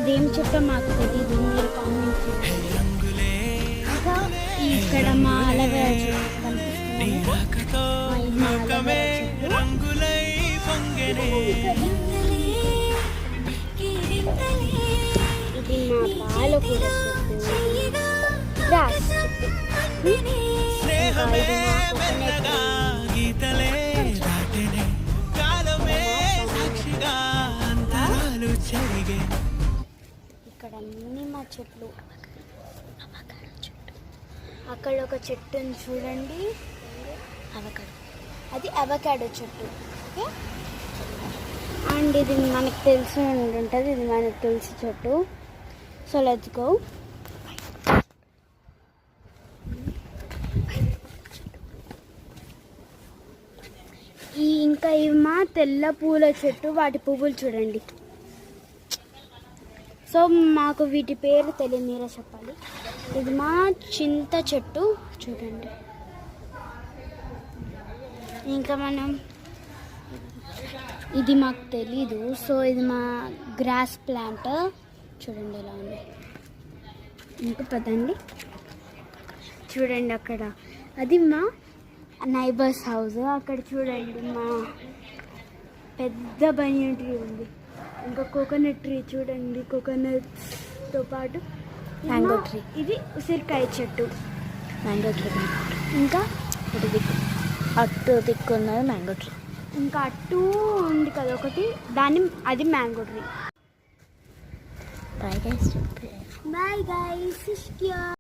ఇదేం చెట్టో మాకు తెలియదు, మీరు కామెంట్ చేయండి. ఇంకా ఇక్కడ మా అలవేరా చెట్టు కనిపిస్తుంది. మా అలవేరా చెట్టు. ఇది మా పాలకూర చెట్టు, గ్రాస్ చెట్టు. ఇక్కడ అన్ని మా చెట్లు. అక్కడ ఒక చెట్టు చూడండి, అది అవకాడో చెట్టు. ఓకే, అండ్ ఇది మనకు తెలిసి ఉంటుంది, ఇది మనకు తెలిసి చెట్టు. So let's go. ఇంకా ఇవి మా తెల్ల పూల చెట్టు, వాటి పువ్వులు చూడండి. సో మాకు వీటి పేరు తెలియదు, మీరే చెప్పాలి. ఇది మా చింత చెట్టు చూడండి. ఇంకా మనం ఇది మాకు తెలీదు. సో ఇది మా గ్రాస్ ప్లాంట్ చూడండి ఎలా ఉంది. ఇంకా పదండి చూడండి, అక్కడ అది మా నైబర్స్ హౌస్. అక్కడ చూడండి మా పెద్ద బనియన్ ట్రీ ఉంది. ఇంకా కోకోనట్ ట్రీ చూడండి, కోకోనట్తో పాటు మ్యాంగో ట్రీ. ఇది ఉసిరికాయ చెట్టు, మ్యాంగో ట్రీ. ఇంకా అటు దిక్కున్నది మ్యాంగో ట్రీ. ఇంకా అటు ఉంది కదా ఒకటి, అది మ్యాంగో ట్రీ. Bye guys.